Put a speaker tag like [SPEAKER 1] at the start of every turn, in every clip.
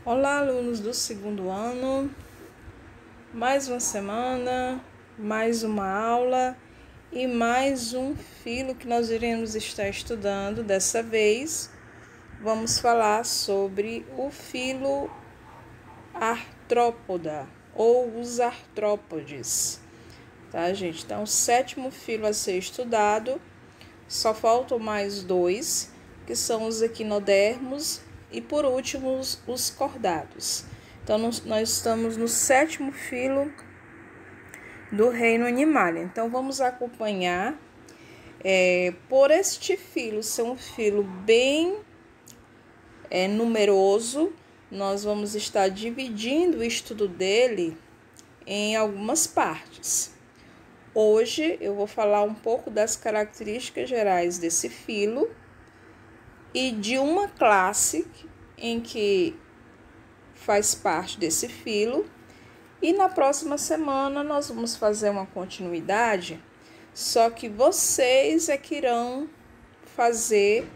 [SPEAKER 1] Olá, alunos do segundo ano. Mais uma semana, mais uma aula e mais um filo que nós iremos estar estudando. Dessa vez, vamos falar sobre o filo artrópoda ou os artrópodes. Tá, gente? Então, o sétimo filo a ser estudado. Só faltam mais dois, que são os equinodermos e, por último, os cordados. Então, nós estamos no sétimo filo do reino animal. Então, vamos acompanhar. Por este filo ser um filo bem numeroso, nós vamos estar dividindo o estudo dele em algumas partes. Hoje eu vou falar um pouco das características gerais desse filo e de uma classe em que faz parte desse filo. E na próxima semana nós vamos fazer uma continuidade, só que vocês é que irão fazer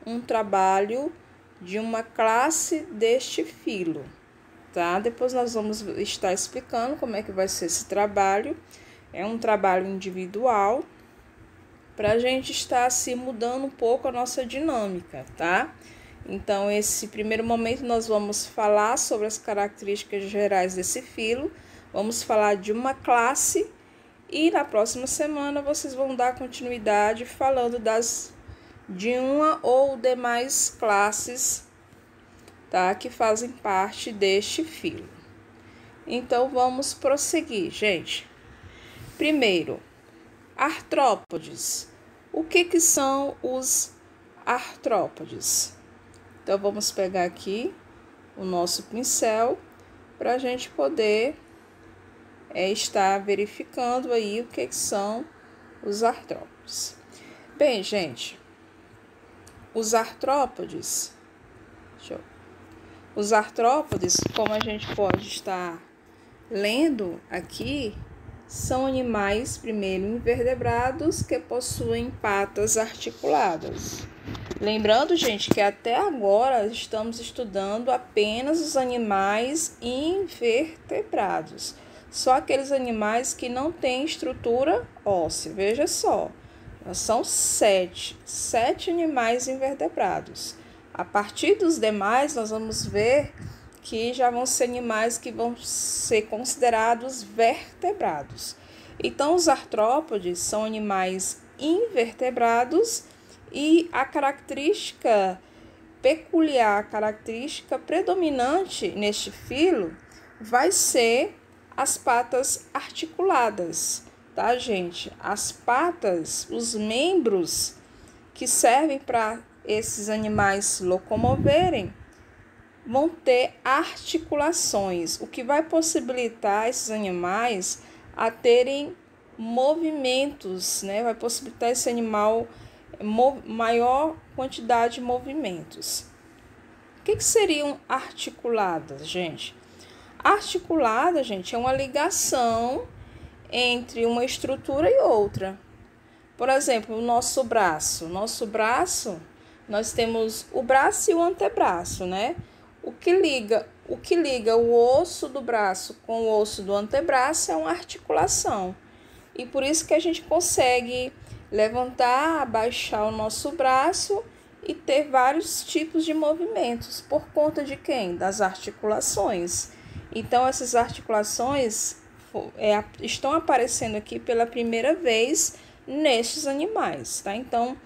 [SPEAKER 1] um trabalho de uma classe deste filo, tá? Depois nós vamos estar explicando como é que vai ser esse trabalho. É um trabalho individual para a gente estar assim mudando um pouco a nossa dinâmica, tá? Então, esse primeiro momento nós vamos falar sobre as características gerais desse filo, vamos falar de uma classe e na próxima semana vocês vão dar continuidade falando de uma ou demais classes, tá? Que fazem parte deste filo. Então, vamos prosseguir, gente. Primeiro, artrópodes. O que são os artrópodes? Então, vamos pegar aqui o nosso pincel para a gente poder estar verificando aí o que são os artrópodes. Bem, gente, os artrópodes, como a gente pode estar lendo aqui, são animais, primeiro, invertebrados que possuem patas articuladas. Lembrando, gente, que até agora estamos estudando apenas os animais invertebrados. Só aqueles animais que não têm estrutura óssea. Veja só, são sete animais invertebrados. A partir dos demais, nós vamos ver que já vão ser animais que vão ser considerados vertebrados. Então, os artrópodes são animais invertebrados e a característica peculiar, a característica predominante neste filo vai ser as patas articuladas, tá, gente? As patas, os membros que servem para esses animais locomoverem, vão ter articulações, o que vai possibilitar esses animais a terem movimentos, né? Vai possibilitar esse animal maior quantidade de movimentos. O que seriam articuladas, gente? Articulada, gente, é uma ligação entre uma estrutura e outra. Por exemplo, o nosso braço. Nós temos o braço e o antebraço, né? O que liga o osso do braço com o osso do antebraço é uma articulação. E por isso que a gente consegue levantar, abaixar o nosso braço e ter vários tipos de movimentos. Por conta de quem? Das articulações. Então, essas articulações estão aparecendo aqui pela primeira vez nestes animais, tá? Então,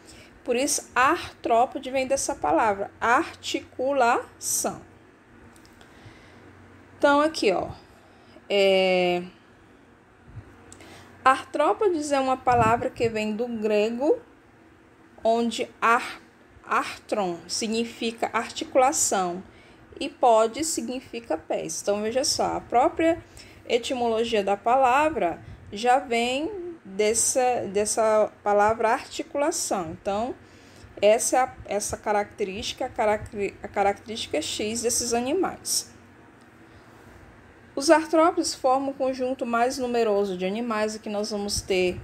[SPEAKER 1] por isso, artrópode vem dessa palavra, articulação. Então, aqui, ó, artrópodes é uma palavra que vem do grego, onde artron significa articulação e pode significa pés. Então, veja só, a própria etimologia da palavra já vem dessa palavra articulação. Então, essa característica, a característica X desses animais. Os artrópodes formam um conjunto mais numeroso de animais que nós vamos ter,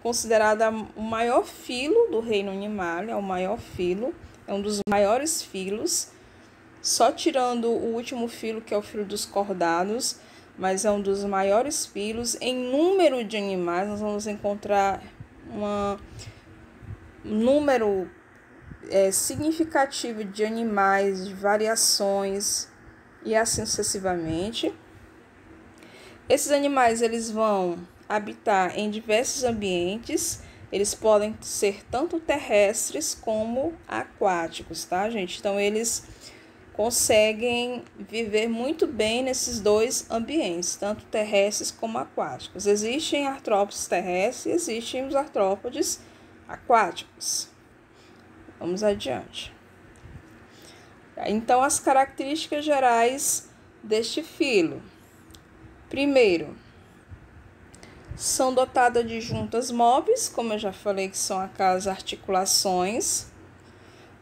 [SPEAKER 1] considerada o maior filo do reino animal, é o maior filo, é um dos maiores filos, só tirando o último filo, que é o filo dos cordados, mas é um dos maiores filos. Em número de animais, nós vamos encontrar um número significativo de animais, de variações e assim sucessivamente. Esses animais eles vão habitar em diversos ambientes. Eles podem ser tanto terrestres como aquáticos, tá, gente? Então, eles conseguem viver muito bem nesses dois ambientes, tanto terrestres como aquáticos. Existem artrópodes terrestres e existem os artrópodes aquáticos. Vamos adiante. Então, as características gerais deste filo. Primeiro, são dotadas de juntas móveis, como eu já falei, que são aquelas articulações.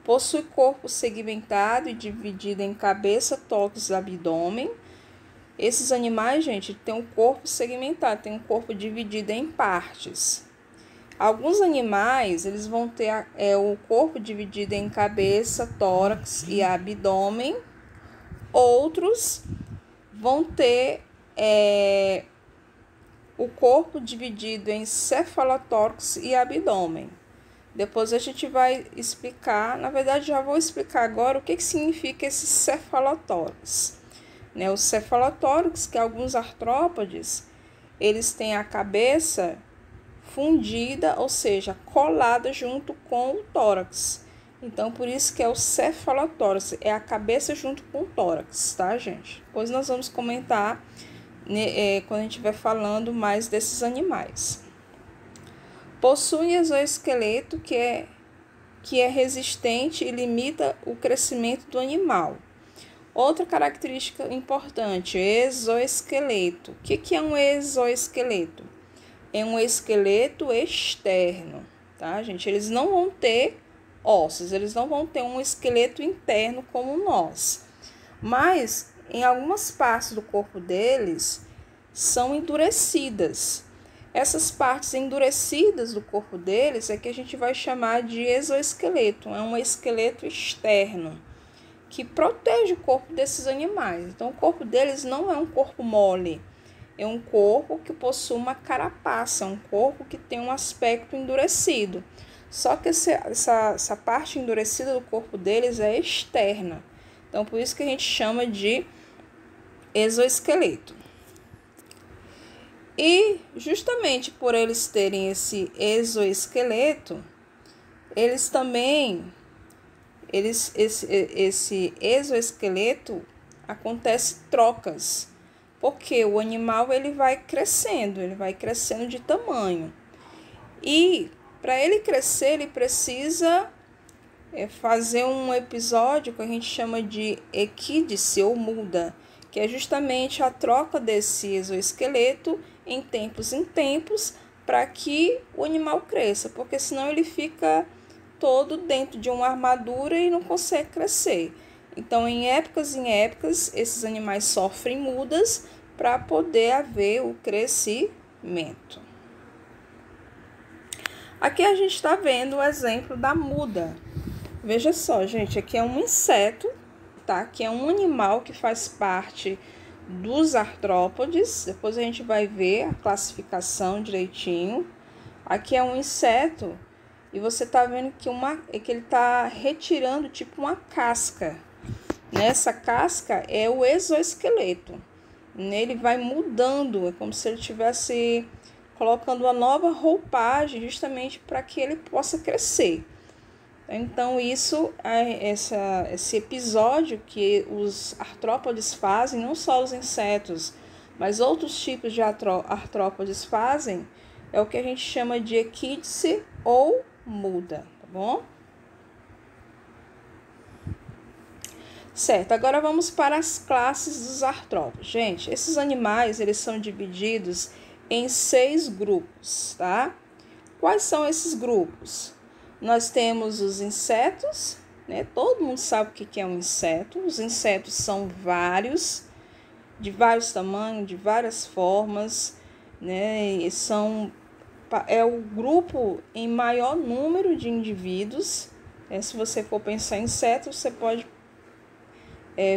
[SPEAKER 1] Possui corpo segmentado e dividido em cabeça, tórax e abdômen. Esses animais, gente, têm um corpo segmentado, têm um corpo dividido em partes. Alguns animais, eles vão ter o corpo dividido em cabeça, tórax e abdômen. Outros vão ter o corpo dividido em cefalotórax e abdômen. Depois a gente vai explicar, na verdade já vou explicar agora o que significa esse cefalotórax. O cefalotórax, que alguns artrópodes, eles têm a cabeça fundida, ou seja, colada junto com o tórax. Então, por isso que é o cefalotórax, é a cabeça junto com o tórax, tá, gente? Depois nós vamos comentar quando a gente vai falando mais desses animais. Possui exoesqueleto que é resistente e limita o crescimento do animal. Outra característica importante, exoesqueleto. O que é um exoesqueleto? É um esqueleto externo, tá, gente? Eles não vão ter ossos, eles não vão ter um esqueleto interno como nós. Mas, em algumas partes do corpo deles, são endurecidas. Essas partes endurecidas do corpo deles é que a gente vai chamar de exoesqueleto. É um esqueleto externo que protege o corpo desses animais. Então, o corpo deles não é um corpo mole. É um corpo que possui uma carapaça, um corpo que tem um aspecto endurecido. Só que essa parte endurecida do corpo deles é externa. Então, por isso que a gente chama de exoesqueleto. E justamente por eles terem esse exoesqueleto, eles também, esse exoesqueleto acontece trocas, porque o animal ele vai crescendo de tamanho. E para ele crescer, ele precisa fazer um episódio que a gente chama de equídice ou muda, que é justamente a troca desse exoesqueleto em tempos, para que o animal cresça, porque senão ele fica todo dentro de uma armadura e não consegue crescer. Então, em épocas, esses animais sofrem mudas para poder haver o crescimento. Aqui a gente está vendo o exemplo da muda. Veja só, gente, aqui é um inseto, tá? Que é um animal que faz parte dos artrópodes. Depois a gente vai ver a classificação direitinho. Aqui é um inseto e você tá vendo que ele tá retirando tipo uma casca. Nessa casca é o exoesqueleto. Ele vai mudando, é como se ele estivesse colocando uma nova roupagem justamente para que ele possa crescer. Então, esse episódio que os artrópodes fazem, não só os insetos, mas outros tipos de artrópodes fazem, é o que a gente chama de equídice ou muda, tá bom? Certo, agora vamos para as classes dos artrópodes. Gente, esses animais, eles são divididos em 6 grupos, tá? Quais são esses grupos? Nós temos os insetos, né? Todo mundo sabe o que é um inseto. Os insetos são vários, de vários tamanhos, de várias formas, né? E é o grupo em maior número de indivíduos. Se você for pensar em insetos, você pode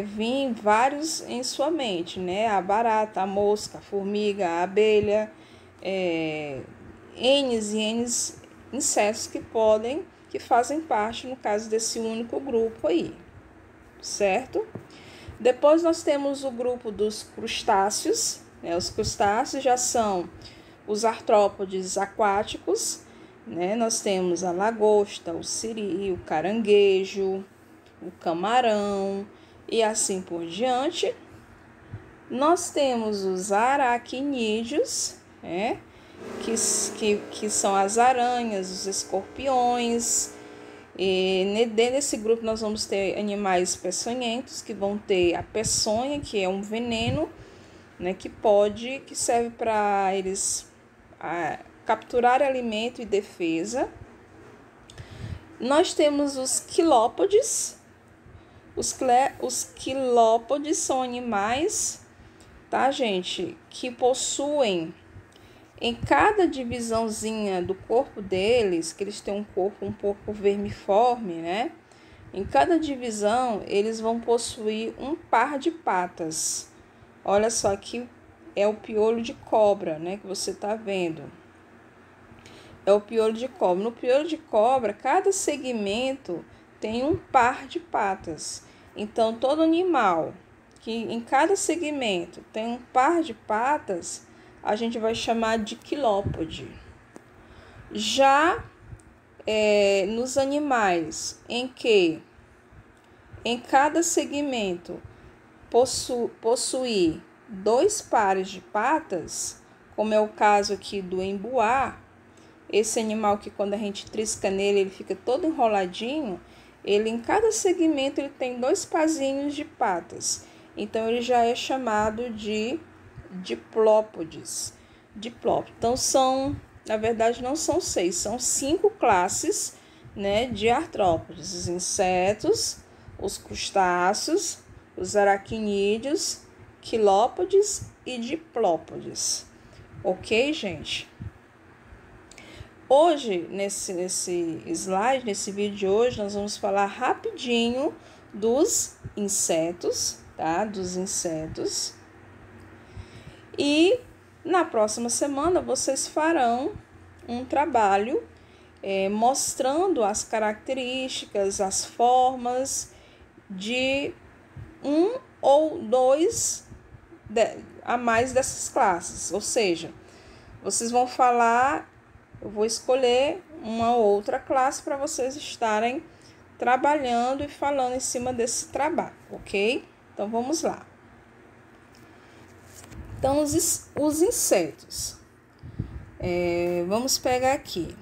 [SPEAKER 1] vir vários em sua mente, né? A barata, a mosca, a formiga, a abelha, N's e N's insetos que fazem parte, no caso, desse único grupo aí, certo? Depois nós temos o grupo dos crustáceos, né? Os crustáceos já são os artrópodes aquáticos, né? Nós temos a lagosta, o siri, o caranguejo, o camarão e assim por diante. Nós temos os aracnídeos, né? Que são as aranhas, os escorpiões. E dentro desse grupo nós vamos ter animais peçonhentos, que vão ter a peçonha, que é um veneno, né, que serve para eles capturar alimento e defesa. Nós temos os quilópodes. Os quilópodes são animais, tá, gente, que possuem em cada divisãozinha do corpo deles, que eles têm um corpo um pouco vermiforme, né? Em cada divisão, eles vão possuir um par de patas. Olha só, aqui é o piolho de cobra, né? Que você tá vendo. É o piolho de cobra. No piolho de cobra, cada segmento tem um par de patas. Então, todo animal que em cada segmento tem um par de patas, a gente vai chamar de quilópode. Já nos animais em que em cada segmento possuir 2 pares de patas, como é o caso aqui do embuá, esse animal que quando a gente trisca nele, ele fica todo enroladinho, ele em cada segmento ele tem 2 pazinhos de patas. Então, ele já é chamado de diplópodes. Então, na verdade, não são 6, são 5 classes, né, de artrópodes: os insetos, os crustáceos, os aracnídeos, quilópodes e diplópodes. Ok, gente? Hoje, nesse slide, nesse vídeo de hoje, nós vamos falar rapidinho dos insetos, tá? Dos insetos. E na próxima semana vocês farão um trabalho mostrando as características, as formas de 1 ou 2 a mais dessas classes. Ou seja, vocês vão falar, eu vou escolher uma outra classe para vocês estarem trabalhando e falando em cima desse trabalho, ok? Então, vamos lá. Então, os insetos, vamos pegar aqui.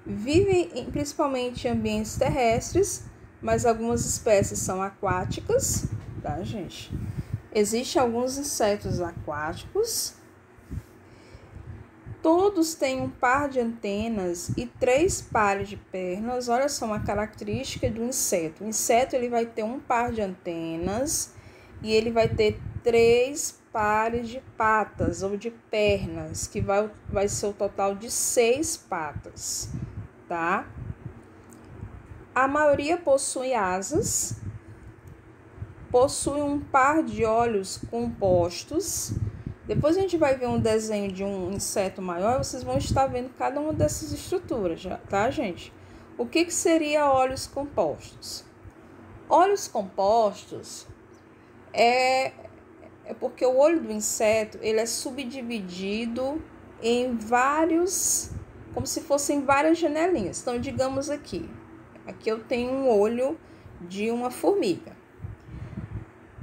[SPEAKER 1] Vivem principalmente em ambientes terrestres, mas algumas espécies são aquáticas, tá, gente? Existem alguns insetos aquáticos. Todos têm um par de antenas e 3 pares de pernas. Olha só uma característica do inseto. O inseto ele vai ter um par de antenas e ele vai ter 3 pares de patas ou de pernas, que vai ser o total de 6 patas, tá? A maioria possui asas, possui um par de olhos compostos. Depois a gente vai ver um desenho de um inseto maior, vocês vão estar vendo cada uma dessas estruturas, tá, gente? O que seria olhos compostos? Olhos compostos é porque o olho do inseto ele é subdividido em vários, como se fossem várias janelinhas. Então, digamos aqui eu tenho um olho de uma formiga.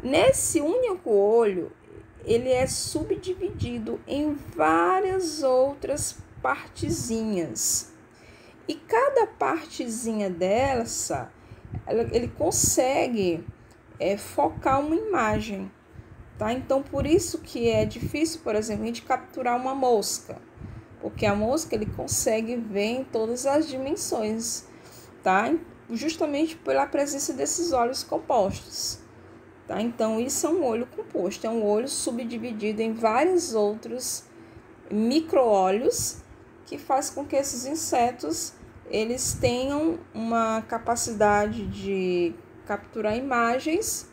[SPEAKER 1] Nesse único olho, ele é subdividido em várias outras partezinhas. E cada partezinha dessa, ele consegue focar uma imagem, tá? Então, por isso que é difícil, por exemplo, a gente capturar uma mosca, porque a mosca ele consegue ver em todas as dimensões, tá? Justamente pela presença desses olhos compostos, tá? Então, isso é um olho composto, é um olho subdividido em vários outros micro-olhos, que faz com que esses insetos eles tenham uma capacidade de capturar imagens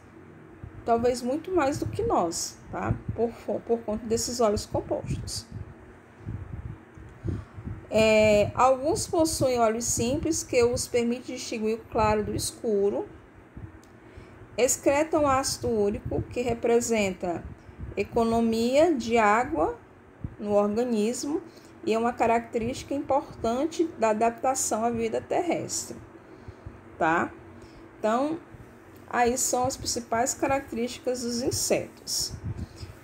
[SPEAKER 1] talvez muito mais do que nós, tá? Por conta desses óleos compostos. Alguns possuem óleos simples que os permite distinguir o claro do escuro. Excretam ácido úrico, que representa economia de água no organismo e é uma característica importante da adaptação à vida terrestre, tá? Então, aí são as principais características dos insetos.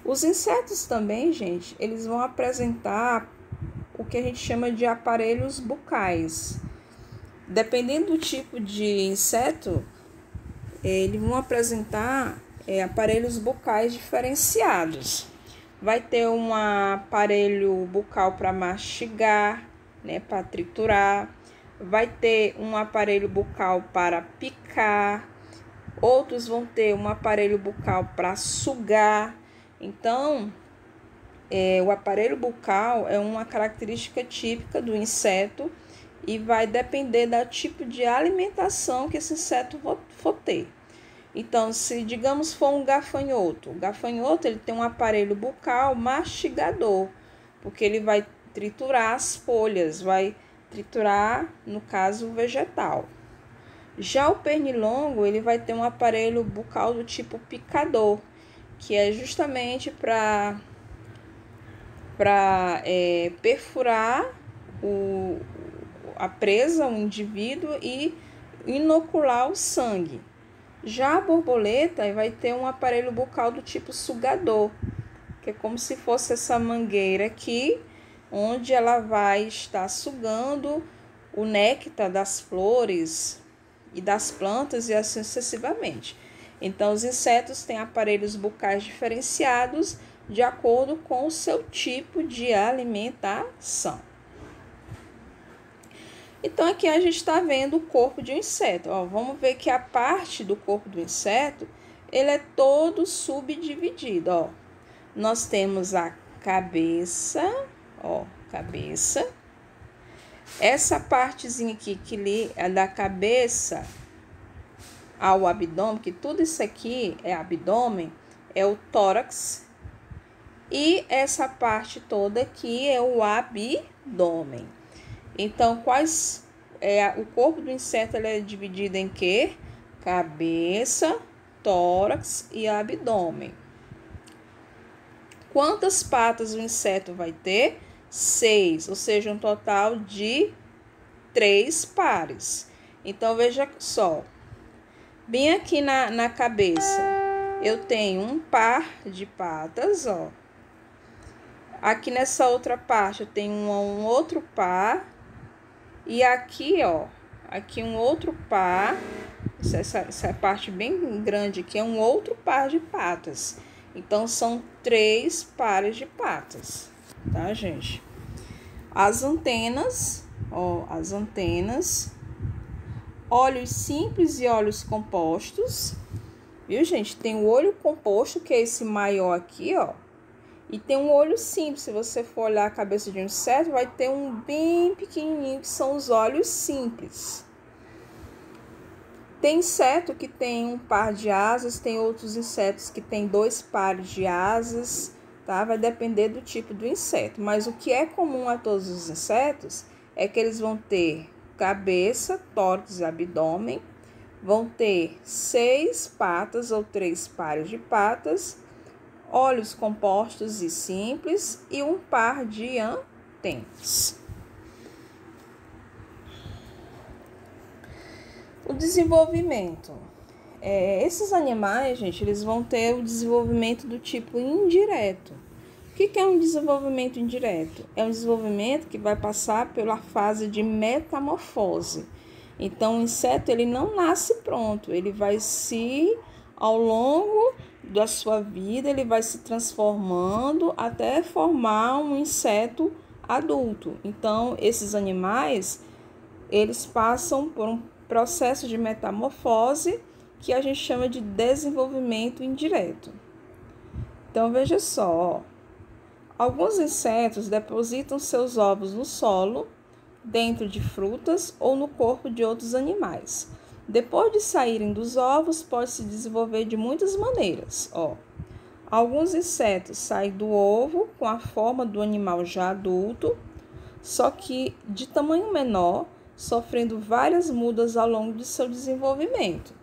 [SPEAKER 1] Os insetos também, gente, eles vão apresentar o que a gente chama de aparelhos bucais. Dependendo do tipo de inseto, eles vão apresentar aparelhos bucais diferenciados. Vai ter um aparelho bucal para mastigar, né, para triturar. Vai ter um aparelho bucal para picar. Outros vão ter um aparelho bucal para sugar. Então, o aparelho bucal é uma característica típica do inseto e vai depender do tipo de alimentação que esse inseto for ter. Então, se digamos for um gafanhoto, o gafanhoto ele tem um aparelho bucal mastigador, porque ele vai triturar as folhas, vai triturar, no caso, o vegetal. Já o pernilongo, ele vai ter um aparelho bucal do tipo picador, que é justamente para perfurar a presa, o indivíduo, e inocular o sangue. Já a borboleta vai ter um aparelho bucal do tipo sugador, que é como se fosse essa mangueira aqui, onde ela vai estar sugando o néctar das flores e das plantas e assim sucessivamente. Então, os insetos têm aparelhos bucais diferenciados de acordo com o seu tipo de alimentação. Então, aqui a gente está vendo o corpo de um inseto. Vamos ver que a parte do corpo do inseto, ele é todo subdividido. Nós temos a cabeça, cabeça. Essa partezinha aqui que é da cabeça ao abdômen, que tudo isso aqui é abdômen, é o tórax. E essa parte toda aqui é o abdômen. Então, o corpo do inseto ele é dividido em quê? Cabeça, tórax e abdômen. Quantas patas o inseto vai ter? 6, ou seja, um total de 3 pares. Então, veja só. Bem aqui na cabeça, eu tenho um par de patas, Aqui nessa outra parte eu tenho um outro par. E aqui, aqui um outro par. Essa parte bem grande aqui é um outro par de patas. Então, são 3 pares de patas, tá, gente? As antenas, as antenas. Olhos simples e olhos compostos. Viu, gente? Tem o olho composto, que é esse maior aqui, E tem um olho simples. Se você for olhar a cabeça de um inseto, vai ter um bem pequenininho, que são os olhos simples. Tem inseto que tem um par de asas, tem outros insetos que tem 2 pares de asas, tá? Vai depender do tipo do inseto. Mas o que é comum a todos os insetos é que eles vão ter cabeça, tórax e abdômen, vão ter 6 patas ou 3 pares de patas, olhos compostos e simples e um par de antenas. O desenvolvimento. Esses animais, gente, eles vão ter o desenvolvimento do tipo indireto. O que é um desenvolvimento indireto? É um desenvolvimento que vai passar pela fase de metamorfose. Então, o inseto ele não nasce pronto, ele vai ao longo da sua vida, ele vai se transformando até formar um inseto adulto. Então, esses animais, eles passam por um processo de metamorfose que a gente chama de desenvolvimento indireto. Então, veja só, alguns insetos depositam seus ovos no solo, dentro de frutas ou no corpo de outros animais. Depois de saírem dos ovos, pode se desenvolver de muitas maneiras. Alguns insetos saem do ovo com a forma do animal já adulto, só que de tamanho menor, sofrendo várias mudas ao longo de seu desenvolvimento.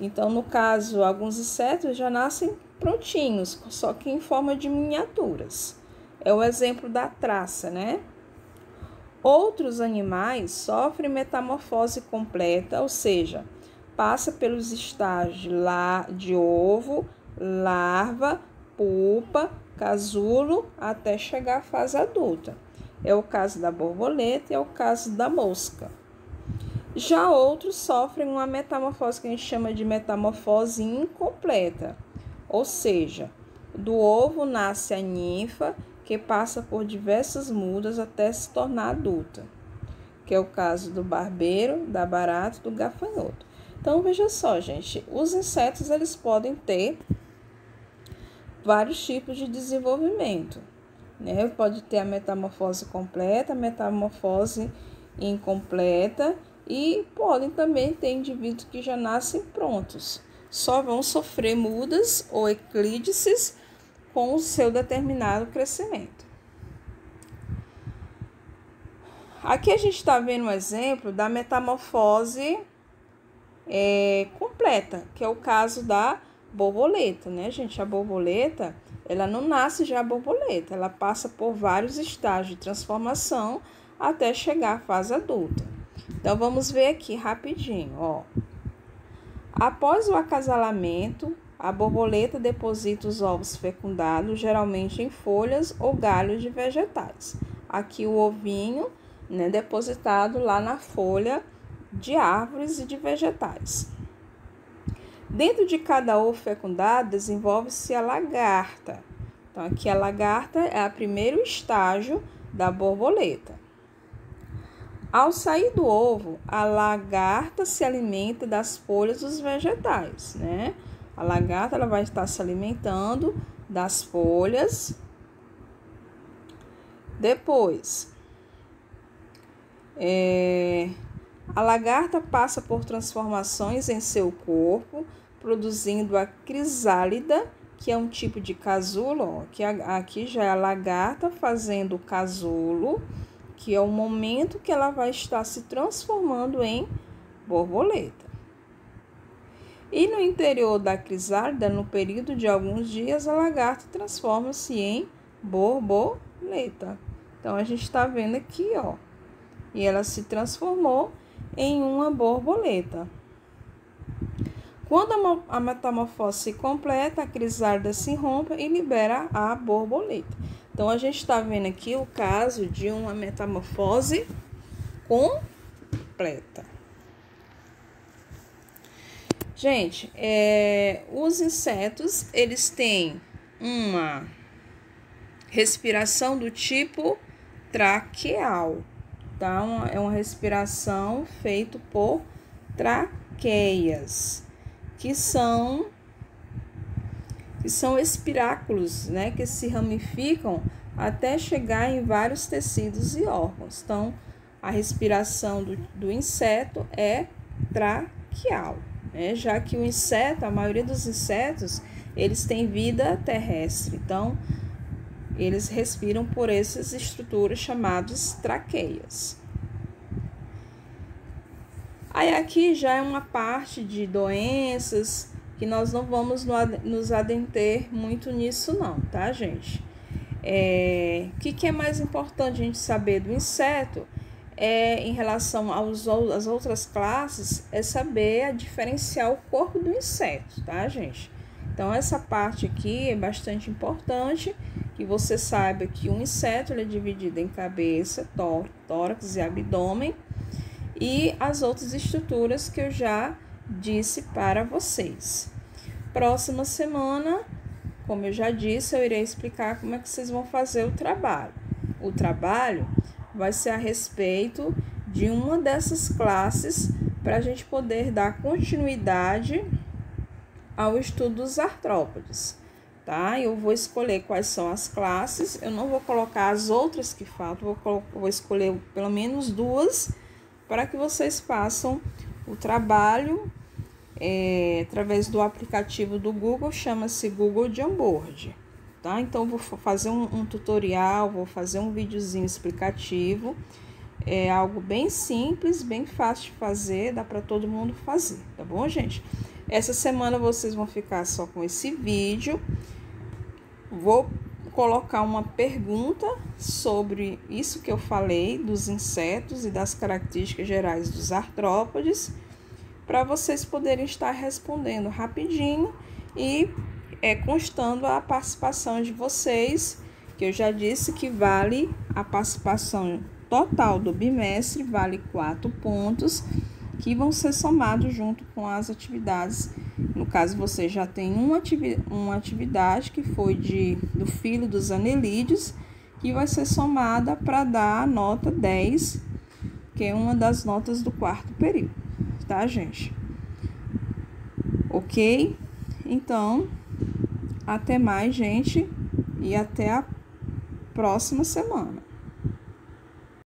[SPEAKER 1] Então, no caso, alguns insetos já nascem prontinhos, só que em forma de miniaturas. É o exemplo da traça, né? Outros animais sofrem metamorfose completa, ou seja, passa pelos estágios de ovo, larva, pupa, casulo, até chegar à fase adulta. É o caso da borboleta e é o caso da mosca. Já outros sofrem uma metamorfose que a gente chama de metamorfose incompleta, ou seja, do ovo nasce a ninfa, que passa por diversas mudas até se tornar adulta, que é o caso do barbeiro, da barata e do gafanhoto. Então, veja só, gente, os insetos eles podem ter vários tipos de desenvolvimento, né? Pode ter a metamorfose completa, a metamorfose incompleta e podem também ter indivíduos que já nascem prontos. Só vão sofrer mudas ou eclípses com o seu determinado crescimento. Aqui a gente está vendo um exemplo da metamorfose completa, que é o caso da borboleta, né, gente? A borboleta, ela não nasce já borboleta, ela passa por vários estágios de transformação até chegar à fase adulta. Então, vamos ver aqui rapidinho, Após o acasalamento, a borboleta deposita os ovos fecundados, geralmente em folhas ou galhos de vegetais. Aqui o ovinho, né, depositado lá na folha de árvores e de vegetais. Dentro de cada ovo fecundado, desenvolve-se a lagarta. Então, aqui a lagarta é o primeiro estágio da borboleta. Ao sair do ovo, a lagarta se alimenta das folhas dos vegetais, né? A lagarta ela vai estar se alimentando das folhas. Depois, a lagarta passa por transformações em seu corpo, produzindo a crisálida, que é um tipo de casulo. Aqui já é a lagarta fazendo o casulo, que é o momento que ela vai estar se transformando em borboleta. E no interior da crisálida, no período de alguns dias, a lagarta transforma-se em borboleta. Então, a gente está vendo aqui, e ela se transformou em uma borboleta. Quando a metamorfose se completa, a crisálida se rompe e libera a borboleta. Então, a gente está vendo aqui o caso de uma metamorfose completa. Gente, os insetos, eles têm uma respiração do tipo traqueal. Então, é uma respiração feita por traqueias, que são espiráculos, né, que se ramificam até chegar em vários tecidos e órgãos. Então, a respiração do inseto é traqueal, né, já que o inseto, a maioria dos insetos, eles têm vida terrestre. Então, eles respiram por essas estruturas chamadas traqueias. Aí aqui já é uma parte de doenças que nós não vamos nos adentrar muito nisso não, tá, gente? O que é mais importante a gente saber do inseto em relação às outras classes, é saber diferenciar o corpo do inseto, tá, gente? Então, essa parte aqui é bastante importante, que você saiba que um inseto ele é dividido em cabeça, tórax e abdômen, e as outras estruturas que eu já disse para vocês. Próxima semana, como eu já disse, eu irei explicar como é que vocês vão fazer o trabalho. O trabalho vai ser a respeito de uma dessas classes para a gente poder dar continuidade ao estudo dos artrópodes, tá? Eu vou escolher quais são as classes, eu não vou colocar as outras que faltam, vou escolher pelo menos duas para que vocês façam O trabalho através do aplicativo do Google, chama-se Google Jamboard, tá? Então, vou fazer um tutorial, vou fazer um videozinho explicativo. É algo bem simples, bem fácil de fazer, dá para todo mundo fazer, tá bom, gente? Essa semana vocês vão ficar só com esse vídeo. Vou colocar uma pergunta sobre isso que eu falei, dos insetos e das características gerais dos artrópodes, para vocês poderem estar respondendo rapidinho e constando a participação de vocês, que eu já disse que vale a participação total do bimestre, vale 4 pontos, que vão ser somados junto com as atividades. No caso, você já tem uma atividade que foi do filo dos anelídeos, que vai ser somada para dar a nota 10, que é uma das notas do 4º período, tá, gente? Ok? Então, até mais, gente, e até a próxima semana.